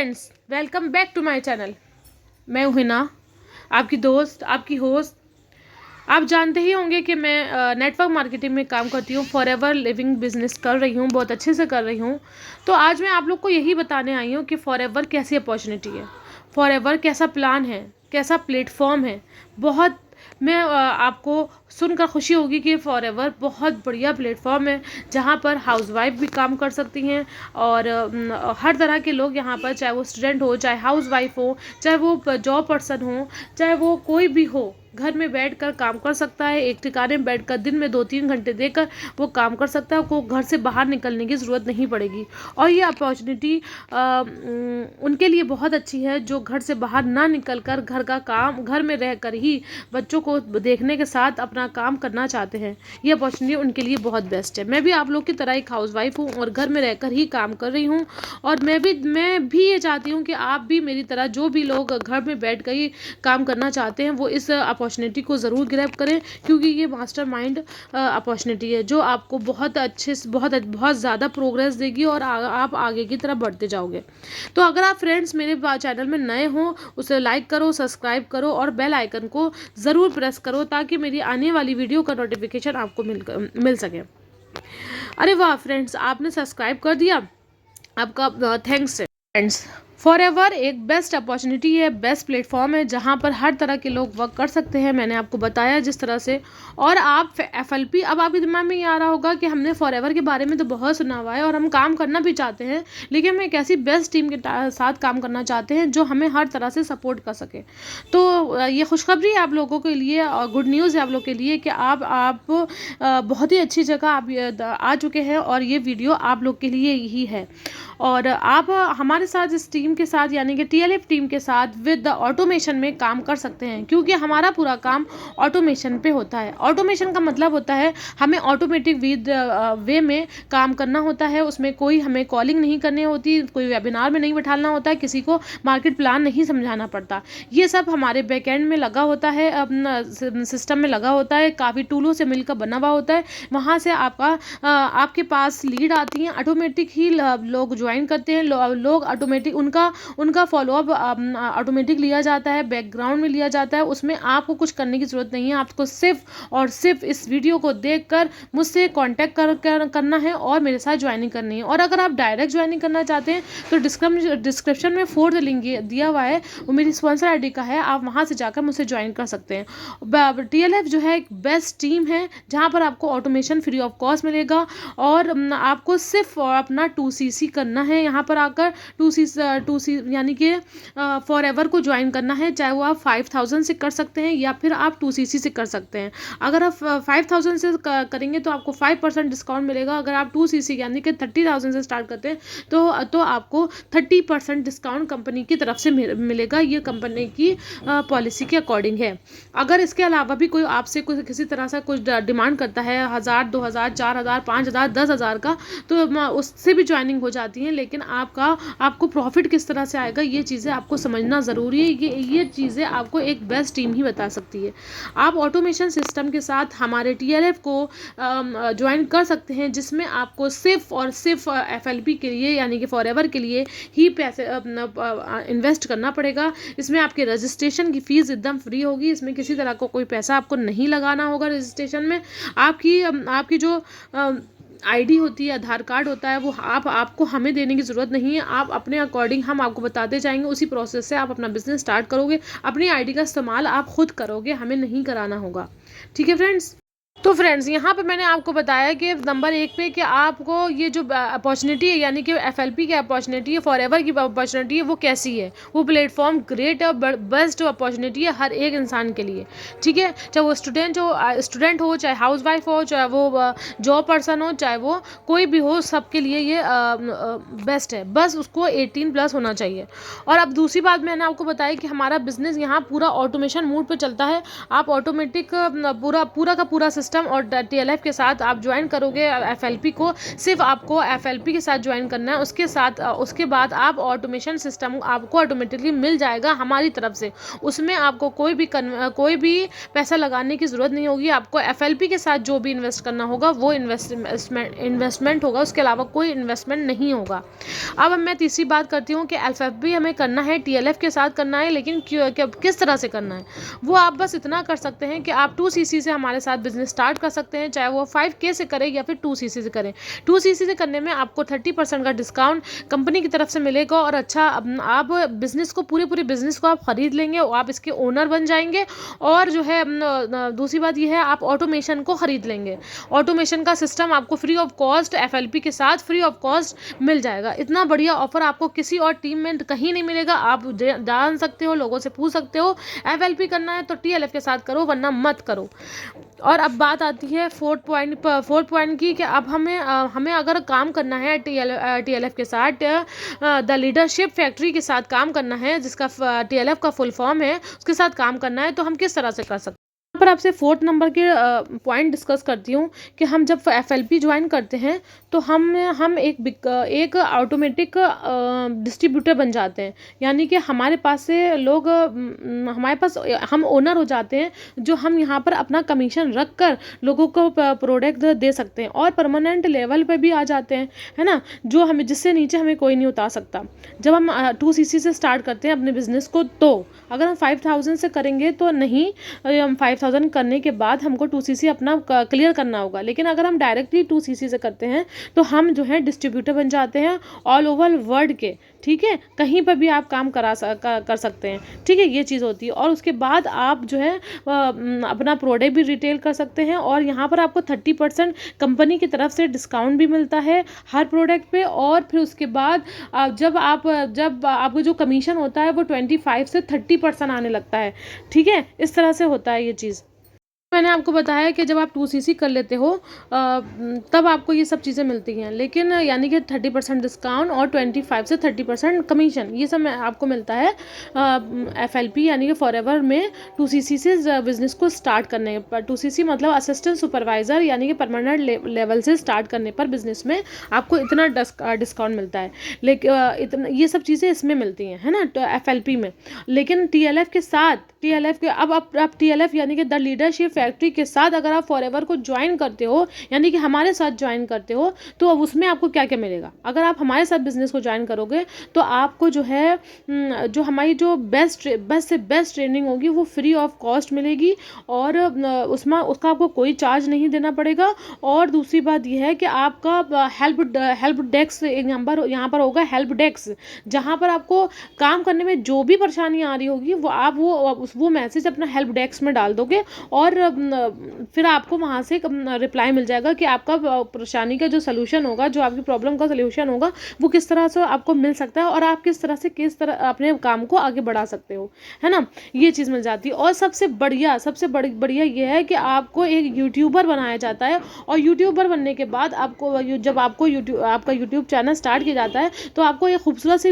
Friends, welcome back to my channel. मैं हूं हिना, आपकी दोस्त, आपकी होस्ट। आप जानते ही होंगे कि मैं नेटवर्क मार्केटिंग में काम करती हूँ, फॉरएवर लिविंग बिजनेस कर रही हूँ, बहुत अच्छे से कर रही हूँ। तो आज मैं आप लोग को यही बताने आई हूँ कि फॉरएवर कैसी अपॉर्चुनिटी है, फॉरएवर कैसा प्लान है, कैसा प्लेटफॉर्म है। बहुत मैं आपको सुनकर खुशी होगी कि फॉरएवर बहुत बढ़िया प्लेटफॉर्म है, जहाँ पर हाउसवाइफ भी काम कर सकती हैं और हर तरह के लोग यहाँ पर, चाहे वो स्टूडेंट हो, चाहे हाउसवाइफ हो, चाहे वो जॉब पर्सन हो, चाहे वो कोई भी हो, घर में बैठकर काम कर सकता है। एक ठिकाने में बैठकर दिन में 2-3 घंटे देकर वो काम कर सकता है, को घर से बाहर निकलने की ज़रूरत नहीं पड़ेगी। और ये अपॉर्चुनिटी उनके लिए बहुत अच्छी है जो घर से बाहर ना निकल कर घर का काम घर में रहकर ही बच्चों को देखने के साथ अपना काम करना चाहते हैं। ये अपॉर्चुनिटी उनके लिए बहुत बेस्ट है। मैं भी आप लोग की तरह एक हाउसवाइफ हूँ और घर में रहकर ही काम कर रही हूँ, और मैं भी ये चाहती हूँ कि आप भी मेरी तरह, जो भी लोग घर में बैठ कर ही काम करना चाहते हैं, वो इस अपॉर्चुनिटी को ज़रूर ग्रैब करें, क्योंकि ये मास्टरमाइंड अपॉर्चुनिटी है जो आपको बहुत अच्छे से बहुत ज़्यादा प्रोग्रेस देगी और आप आगे की तरफ बढ़ते जाओगे। तो अगर आप फ्रेंड्स मेरे चैनल में नए हों, उसे लाइक करो, सब्सक्राइब करो और बेल आइकन को ज़रूर प्रेस करो, ताकि मेरी आने वाली वीडियो का नोटिफिकेशन आपको मिल सके। अरे वाह फ्रेंड्स, आपने सब्सक्राइब कर दिया, आपका थैंक्स है। फ्रेंड्स, फॉरएवर एक बेस्ट अपॉर्चुनिटी है, बेस्ट प्लेटफॉर्म है, जहाँ पर हर तरह के लोग वर्क कर सकते हैं। मैंने आपको बताया जिस तरह से। और आप एफएलपी, अब आपके दिमाग में ये आ रहा होगा कि हमने फॉरएवर के बारे में तो बहुत सुना हुआ है और हम काम करना भी चाहते हैं, लेकिन हम एक ऐसी बेस्ट टीम के साथ काम करना चाहते हैं जो हमें हर तरह से सपोर्ट कर सके। तो ये खुशखबरी है आप लोगों के लिए और गुड न्यूज़ है आप लोग के लिए कि आप बहुत ही अच्छी जगह आप आ चुके हैं, और ये वीडियो आप लोग के लिए ही है। और आप हमारे साथ इस टीम के साथ, यानी कि टीएलएफ टीम के साथ विद ऑटोमेशन में काम कर सकते हैं, क्योंकि हमारा पूरा काम ऑटोमेशन पे होता है। ऑटोमेशन का मतलब होता है हमें ऑटोमेटिक वे में काम करना होता है। उसमें कोई हमें कॉलिंग नहीं करनी होती, कोई वेबिनार में नहीं बैठाना होता है, किसी को मार्केट प्लान नहीं समझाना पड़ता। ये सब हमारे बैकएंड में लगा होता है, सिस्टम में लगा होता है, काफ़ी टूलों से मिलकर बना हुआ होता है। वहाँ से आपके पास लीड आती हैं, ऑटोमेटिक ही लोग ज्वाइन करते हैं, लोग ऑटोमेटिक उनका फॉलोअप ऑटोमेटिक लिया जाता है, बैकग्राउंड में लिया जाता है। उसमें आपको कुछ करने की ज़रूरत नहीं है, आपको सिर्फ और सिर्फ इस वीडियो को देखकर मुझसे कांटेक्ट करना है और मेरे साथ ज्वाइनिंग करनी है। और अगर आप डायरेक्ट ज्वाइनिंग करना चाहते हैं तो डिस्क्रिप्शन में 4th लिंक दिया हुआ है, वो मेरी स्पॉन्सर आईडी का है, आप वहाँ से जाकर मुझसे ज्वाइन कर सकते हैं। टीएलएफ जो है एक बेस्ट टीम है, जहाँ पर आपको ऑटोमेशन फ्री ऑफ कॉस्ट मिलेगा, और आपको सिर्फ अपना 2cc करना है। यहाँ पर आकर 2c यानी कि फॉरएवर को ज्वाइन करना है, चाहे वो आप 5000 से कर सकते हैं या फिर आप 2cc से कर सकते हैं। अगर आप 5000 से करेंगे तो आपको 5% डिस्काउंट मिलेगा। अगर आप 2cc यानी कि 30,000 से स्टार्ट करते हैं तो आपको 30% डिस्काउंट कंपनी की तरफ से मिलेगा। ये कंपनी की पॉलिसी के अकॉर्डिंग है। अगर इसके अलावा भी कोई आपसे किसी तरह से कुछ डिमांड करता है 1000, 2000, 4000, 5000, 10,000 का, तो उससे भी ज्वाइनिंग हो जाती है। लेकिन आपको प्रॉफिट किस तरह से आएगा, ये चीज़ें आपको समझना ज़रूरी है। ये चीज़ें आपको एक बेस्ट टीम ही बता सकती है। आप ऑटोमेशन सिस्टम के साथ हमारे टीएलएफ को ज्वाइन कर सकते हैं, जिसमें आपको सिर्फ और सिर्फ एफएलपी के लिए, यानी कि फॉरएवर के लिए ही पैसे इन्वेस्ट करना पड़ेगा। इसमें आपके रजिस्ट्रेशन की फ़ीस एकदम फ्री होगी, इसमें किसी तरह का कोई पैसा आपको नहीं लगाना होगा। रजिस्ट्रेशन में आपकी जो आईडी होती है, आधार कार्ड होता है, वो आपको हमें देने की ज़रूरत नहीं है। आप अपने अकॉर्डिंग हम आपको बताते जाएंगे, उसी प्रोसेस से आप अपना बिजनेस स्टार्ट करोगे। अपनी आईडी का इस्तेमाल आप खुद करोगे, हमें नहीं कराना होगा। ठीक है फ्रेंड्स। तो फ्रेंड्स, यहाँ पे मैंने आपको बताया कि नंबर 1 पे कि आपको ये जो अपॉर्चुनिटी है, यानी कि एफएलपी की अपॉर्चुनिटी है, फॉरएवर की अपॉर्चुनिटी है, वो कैसी है। वो प्लेटफॉर्म ग्रेट है, बेस्ट अपॉर्चुनिटी है हर एक इंसान के लिए। ठीक है, चाहे वो स्टूडेंट हो, चाहे हाउसवाइफ हो, चाहे वो जॉब पर्सन हो, चाहे वो कोई भी हो, सबके लिए ये बेस्ट है। बस उसको 18+ होना चाहिए। और अब दूसरी बात मैंने आपको बताया कि हमारा बिजनेस यहाँ पूरा ऑटोमेशन मोड पर चलता है। आप ऑटोमेटिक पूरा का पूरा सिस्टम और TLF के साथ आप ज्वाइन करोगे FLP को, सिर्फ आपको FLP के साथ ज्वाइन करना है। उसके बाद आप ऑटोमेशन सिस्टम आपको ऑटोमेटिकली मिल जाएगा हमारी तरफ से। उसमें आपको कोई भी पैसा लगाने की ज़रूरत नहीं होगी। आपको FLP के साथ जो भी इन्वेस्ट करना होगा वो इन्वेस्टमेंट होगा, उसके अलावा कोई इन्वेस्टमेंट नहीं होगा। अब मैं तीसरी बात करती हूँ कि FLP हमें करना है, TLF के साथ करना है, लेकिन किस तरह से करना है वो आप बस इतना कर सकते हैं कि आप 2CC से हमारे साथ बिजनेस स्टार्ट कर सकते हैं, चाहे वो 5K से करें या फिर 2CC से करें। 2CC से करने में आपको 30% का डिस्काउंट कंपनी की तरफ से मिलेगा और अच्छा आप बिजनेस को पूरे बिजनेस को आप खरीद लेंगे और आप इसके ओनर बन जाएंगे। और जो है दूसरी बात यह है, आप ऑटोमेशन को खरीद लेंगे। ऑटोमेशन का सिस्टम आपको फ्री ऑफ कॉस्ट FLP के साथ फ्री ऑफ कॉस्ट मिल जाएगा। इतना बढ़िया ऑफर आपको किसी और टीम में कहीं नहीं मिलेगा। आप जान सकते हो, लोगों से पूछ सकते हो, FLP करना है तो TLF के साथ करो वरना मत करो। और अब बात आती है फोर्थ पॉइंट की कि अब हमें अगर काम करना है TLF के साथ, द लीडरशिप फैक्ट्री के साथ काम करना है, जिसका TLF का फुल फॉर्म है, उसके साथ काम करना है, तो हम किस तरह से कर सकते हैं। यहाँ पर आपसे 4th नंबर के पॉइंट डिस्कस करती हूँ कि हम जब FLP ज्वाइन करते हैं तो हम एक ऑटोमेटिक डिस्ट्रीब्यूटर बन जाते हैं। यानी कि हमारे पास से लोग हमारे पास हम ओनर हो जाते हैं, जो हम यहाँ पर अपना कमीशन रख कर लोगों को प्रोडक्ट दे सकते हैं और परमानेंट लेवल पे भी आ जाते हैं, है ना, जो हमें जिससे नीचे हमें कोई नहीं उतार सकता। जब हम 2CC से स्टार्ट करते हैं अपने बिजनेस को, तो अगर हम 5000 से करेंगे तो नहीं, हम 5000 करने के बाद हमको 2CC अपना क्लियर करना होगा। लेकिन अगर हम डायरेक्टली 2CC से करते हैं तो हम जो है डिस्ट्रीब्यूटर बन जाते हैं ऑल ओवर वर्ल्ड के, ठीक है, कहीं पर भी आप काम कर सकते हैं, ठीक है, ये चीज़ होती है। और उसके बाद आप जो है अपना प्रोडक्ट भी रिटेल कर सकते हैं और यहाँ पर आपको 30% कंपनी की तरफ से डिस्काउंट भी मिलता है हर प्रोडक्ट पे। और फिर उसके बाद जब आपको जो कमीशन होता है वो 25 से 30% आने लगता है, ठीक है, इस तरह से होता है ये चीज़। मैंने आपको बताया कि जब आप 2CC कर लेते हो तब आपको ये सब चीज़ें मिलती हैं, लेकिन यानी कि 30% डिस्काउंट और 25 से 30% कमीशन, ये सब आपको मिलता है FLP यानी कि फॉरएवर में 2CC से बिजनेस को स्टार्ट करने पर। 2CC मतलब असिस्टेंट सुपरवाइज़र यानी कि परमानेंट लेवल से स्टार्ट करने पर बिजनेस में आपको इतना डिस्काउंट मिलता है। लेकिन ये सब चीज़ें इसमें मिलती हैं, है ना, FLP में। लेकिन TLF के साथ अब TLF यानी कि द लीडरशिप फैक्ट्री के साथ अगर आप फॉरएवर को ज्वाइन करते हो, यानी कि हमारे साथ ज्वाइन करते हो, तो अब उसमें आपको क्या क्या मिलेगा। अगर आप हमारे साथ बिजनेस को ज्वाइन करोगे तो आपको जो है जो हमारी जो बेस्ट से बेस्ट ट्रेनिंग होगी वो फ्री ऑफ कॉस्ट मिलेगी और उसका आपको कोई चार्ज नहीं देना पड़ेगा। और दूसरी बात यह है कि आपका हेल्प डेस्क यहाँ पर होगा, हेल्प डेस्क, जहाँ पर आपको काम करने में जो भी परेशानी आ रही होगी वो मैसेज अपना हेल्प डेस्क में डाल दोगे और फिर आपको वहाँ से रिप्लाई मिल जाएगा कि आपका परेशानी का जो सलूशन होगा, जो आपकी प्रॉब्लम का सलूशन होगा, वो किस तरह से आपको मिल सकता है और आप किस तरह अपने काम को आगे बढ़ा सकते हो, है ना, ये चीज़ मिल जाती है। और सबसे बढ़िया ये है कि आपको एक यूट्यूबर बनाया जाता है और यूट्यूबर बनने के बाद जब आपका यूट्यूब चैनल स्टार्ट किया जाता है तो आपको एक खूबसूरत सी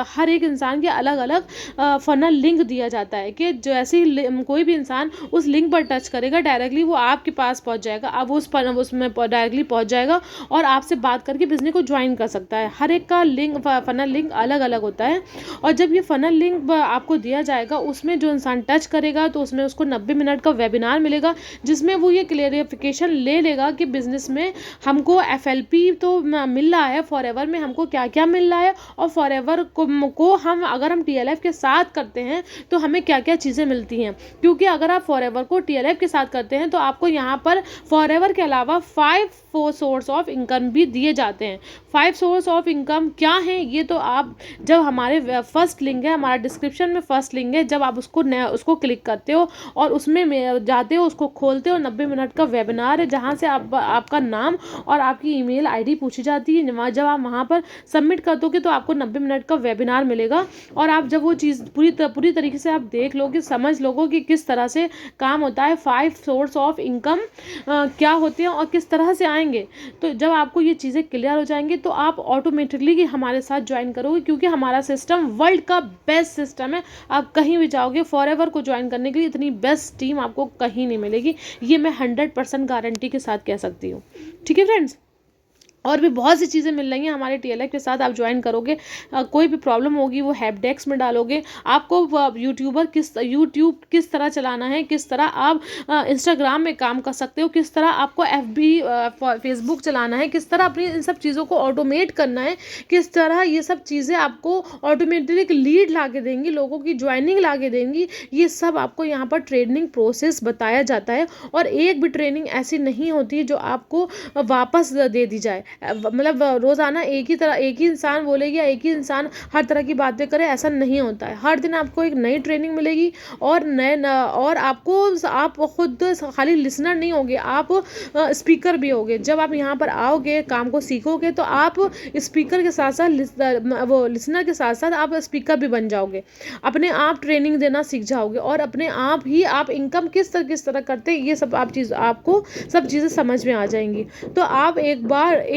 हर एक इंसान के अलग अलग फनल लिंक दिया जाता है कि जैसे ही कोई भी इंसान उस लिंक पर टच करेगा डायरेक्टली वो आपके पास पहुंच जाएगा, अब उसमें डायरेक्टली पहुंच जाएगा और आपसे बात करके बिजनेस को ज्वाइन कर सकता है। हर एक का फनल लिंक अलग अलग होता है और जब ये फनल लिंक आपको दिया जाएगा उसमें जो इंसान टच करेगा तो उसमें उसको 90 मिनट का वेबिनार मिलेगा, जिसमें वो ये क्लेरिफिकेशन ले लेगा कि बिजनेस में हमको FLP तो मिल रहा है, फॉरएवर में हमको क्या क्या मिल रहा है और फॉरएवर को हम अगर हम TLF के साथ करते हैं तो हमें क्या क्या चीज़ें मिलती हैं। क्योंकि अगर आप फॉरएवर को TLF के साथ करते हैं तो आपको यहाँ पर फॉरएवर के अलावा 5 सोर्स ऑफ इनकम भी दिए जाते हैं। 5 सोर्स ऑफ इनकम क्या है, ये तो आप जब हमारे फर्स्ट लिंक है, हमारा डिस्क्रिप्शन में फर्स्ट लिंक है, जब आप उसको क्लिक करते हो और उसमें जाते हो, उसको खोलते हो, 90 मिनट का वेबिनार है जहाँ से आपका नाम और आपकी ईमेल ID पूछी जाती है। जब आप वहाँ पर सबमिट कर दोगे तो आपको 90 मिनट का वेबिनार मिलेगा और आप जब वो चीज़ पूरी तरीके से आप देख लोगे, समझ लोगे कि किस तरह से काम होता है। 5 सोर्स ऑफ इनकम क्या होते हैं और किस तरह से आएंगे। तो जब आपको ये चीज़ें क्लियर हो जाएंगी तो आप ऑटोमेटिकली हमारे साथ ज्वाइन करोगे, क्योंकि हमारा सिस्टम वर्ल्ड का बेस्ट सिस्टम है। आप कहीं भी जाओगे फॉरएवर को ज्वाइन करने के लिए इतनी बेस्ट टीम आपको कहीं नहीं मिलेगी, ये मैं 100% गारंटी के साथ कह सकती हूँ। ठीक है फ्रेंड्स, और भी बहुत सी चीज़ें मिल रही हैं हमारे TLF के साथ। आप ज्वाइन करोगे, कोई भी प्रॉब्लम होगी वो हेल्पडेस्क में डालोगे। आपको यूट्यूब किस तरह चलाना है, किस तरह आप इंस्टाग्राम में काम कर सकते हो, किस तरह आपको FB फेसबुक चलाना है, किस तरह अपनी इन सब चीज़ों को ऑटोमेट करना है, किस तरह ये सब चीज़ें आपको ऑटोमेटिक लीड ला के देंगी, लोगों की ज्वाइनिंग ला के देंगी, ये सब आपको यहाँ पर ट्रेनिंग प्रोसेस बताया जाता है। और एक भी ट्रेनिंग ऐसी नहीं होती जो आपको वापस दे दी जाए। मतलब रोज़ाना एक ही इंसान बोलेगी या एक ही इंसान हर तरह की बातें करे, ऐसा नहीं होता है। हर दिन आपको एक नई ट्रेनिंग मिलेगी और और आप खुद खाली लिसनर नहीं होगे, आप स्पीकर भी होगे। जब आप यहाँ पर आओगे, काम को सीखोगे, तो आप स्पीकर के साथ साथ लिसनर के साथ साथ आप स्पीकर भी बन जाओगे। अपने आप ट्रेनिंग देना सीख जाओगे और अपने आप ही आप इनकम किस तरह करते हैं, ये सब आपको सब चीज़ें समझ में आ जाएंगी। तो आप एक बार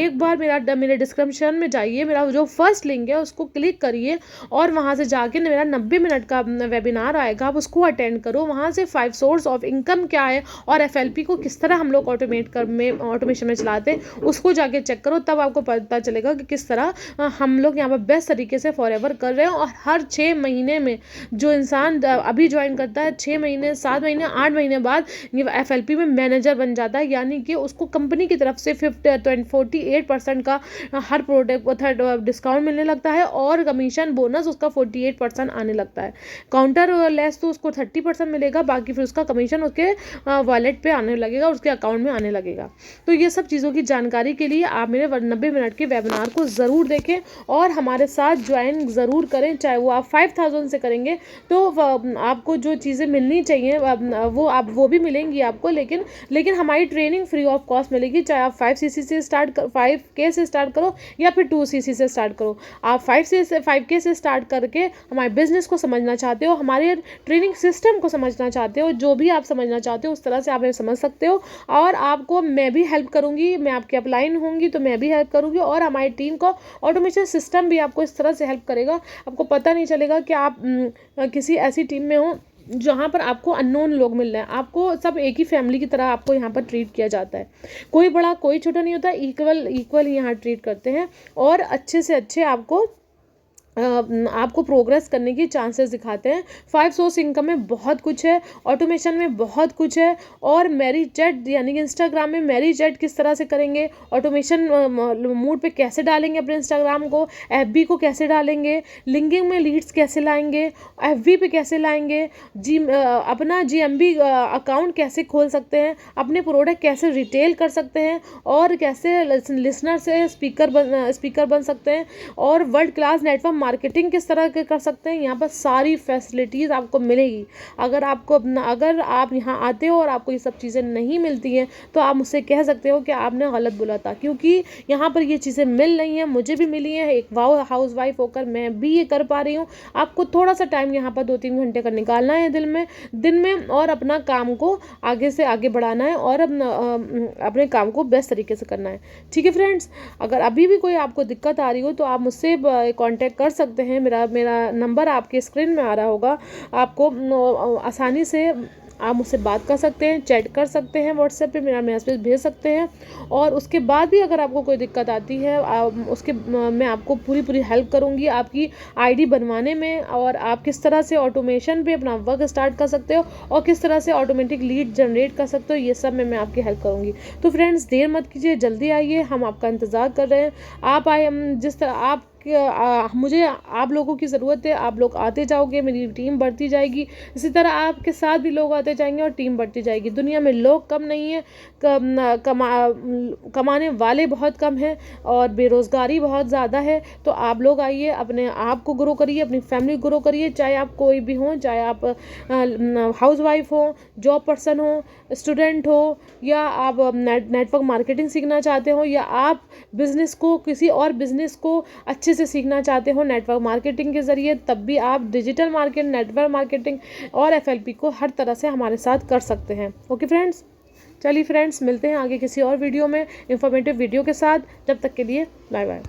मेरे डिस्क्रिप्शन में जाइए, मेरा जो फर्स्ट लिंक है उसको क्लिक करिए और वहाँ से जाके मेरा 90 मिनट का वेबिनार आएगा, आप उसको अटेंड करो। वहाँ से 5 सोर्स ऑफ इनकम क्या है और FLP को किस तरह हम लोग ऑटोमेशन में चलाते हैं, उसको जाके चेक करो। तब आपको पता चलेगा कि किस तरह हम लोग यहाँ पर बेस्ट तरीके से फॉरएवर कर रहे हैं। और हर 6 महीने में जो इंसान अभी ज्वाइन करता है, 6 महीने, 7 महीने, 8 महीने बाद ये FLP में मैनेजर बन जाता है। यानी कि उसको कंपनी की तरफ से 48% का हर प्रोडक्ट डिस्काउंट मिलने लगता है और कमीशन बोनस उसका 48% आने लगता है। काउंटर लेस तो उसको 30% मिलेगा, बाकी फिर उसका कमीशन उसके वॉलेट पे आने लगेगा, उसके अकाउंट में आने लगेगा। तो ये सब चीज़ों की जानकारी के लिए आप मेरे 90 मिनट के वेबिनार को ज़रूर देखें और हमारे साथ ज्वाइन ज़रूर करें। चाहे वो आप 5000 से करेंगे तो आपको जो चीज़ें मिलनी चाहिए वो भी मिलेंगी आपको, लेकिन हमारी ट्रेनिंग फ्री ऑफ कॉस्ट मिलेगी। चाहे आप 5cc से 5K से स्टार्ट करो या फिर 2cc से स्टार्ट करो। आप 5K से स्टार्ट करके हमारे बिजनेस को समझना चाहते हो, हमारे ट्रेनिंग सिस्टम को समझना चाहते हो, जो भी आप समझना चाहते हो उस तरह से आप समझ सकते हो। और आपको मैं भी हेल्प करूंगी, मैं आपके अपलाइन होंगी तो मैं भी हेल्प करूंगी और हमारी टीम को ऑटोमेशन सिस्टम भी आपको इस तरह से हेल्प करेगा, आपको पता नहीं चलेगा कि आप किसी ऐसी टीम में हो जहाँ पर आपको अननोन लोग मिल रहे हैं। आपको सब एक ही फैमिली की तरह आपको यहाँ पर ट्रीट किया जाता है, कोई बड़ा कोई छोटा नहीं होता, इक्वल यहाँ ट्रीट करते हैं और अच्छे से अच्छे आपको प्रोग्रेस करने की चांसेस दिखाते हैं। 5 सोर्स इनकम में बहुत कुछ है, ऑटोमेशन में बहुत कुछ है और मैरी चैट यानी कि इंस्टाग्राम में मैरी चैट किस तरह से करेंगे, ऑटोमेशन मूड पे कैसे डालेंगे अपने इंस्टाग्राम को, FB को कैसे डालेंगे, लिंकिंग में लीड्स कैसे लाएंगे, FB पे कैसे लाएंगे, अपना GMB अकाउंट कैसे खोल सकते हैं, अपने प्रोडक्ट कैसे रिटेल कर सकते हैं और कैसे लिसनर से स्पीकर बन सकते हैं और वर्ल्ड क्लास नेटवर्क मार्केटिंग किस तरह के कर सकते हैं। यहाँ पर सारी फैसिलिटीज़ आपको मिलेगी। अगर आप यहाँ आते हो और आपको ये सब चीज़ें नहीं मिलती हैं तो आप मुझसे कह सकते हो कि आपने गलत बोला था, क्योंकि यहाँ पर ये चीज़ें मिल रही हैं, मुझे भी मिली हैं। एक हाउस वाइफ होकर मैं भी ये कर पा रही हूँ। आपको थोड़ा सा टाइम यहाँ पर 2-3 घंटे का निकालना है दिन में और अपना काम को आगे से आगे बढ़ाना है और अपने काम को बेस्ट तरीके से करना है। ठीक है फ्रेंड्स, अगर अभी भी कोई आपको दिक्कत आ रही हो तो आप मुझसे कांटेक्ट कर सकते हैं। मेरा नंबर आपके स्क्रीन में आ रहा होगा, आपको आसानी से आप मुझसे बात कर सकते हैं, चैट कर सकते हैं, व्हाट्सएप पे मेरा मैसेज भेज सकते हैं। और उसके बाद भी अगर आपको कोई दिक्कत आती है मैं आपको पूरी हेल्प करूंगी आपकी ID बनवाने में, और आप किस तरह से ऑटोमेशन पे अपना वर्क स्टार्ट कर सकते हो और किस तरह से ऑटोमेटिक लीड जनरेट कर सकते हो, ये सब मैं आपकी हेल्प करूँगी। तो फ्रेंड्स, देर मत कीजिए, जल्दी आइए, हम आपका इंतज़ार कर रहे हैं। आप आए, जिस तरह मुझे आप लोगों की ज़रूरत है, आप लोग आते जाओगे, मेरी टीम बढ़ती जाएगी। इसी तरह आपके साथ भी लोग आते जाएंगे और टीम बढ़ती जाएगी। दुनिया में लोग कम नहीं है, कमाने वाले बहुत कम हैं और बेरोज़गारी बहुत ज़्यादा है। तो आप लोग आइए, अपने आप को ग्रो करिए, अपनी फैमिली ग्रो करिए, चाहे आप कोई भी हो, चाहे आप हाउस वाइफ हो, जॉब पर्सन हो, स्टूडेंट हो, या आप नेटवर्क मार्केटिंग सीखना चाहते हो, या आप किसी और बिज़नेस को अच्छे अच्छे से सीखना चाहते हो नेटवर्क मार्केटिंग के ज़रिए, तब भी आप डिजिटल मार्केट, नेटवर्क मार्केटिंग और FLP को हर तरह से हमारे साथ कर सकते हैं। ओके फ्रेंड्स, चलिए फ्रेंड्स, मिलते हैं आगे किसी और वीडियो में इंफॉर्मेटिव वीडियो के साथ। जब तक के लिए बाय बाय।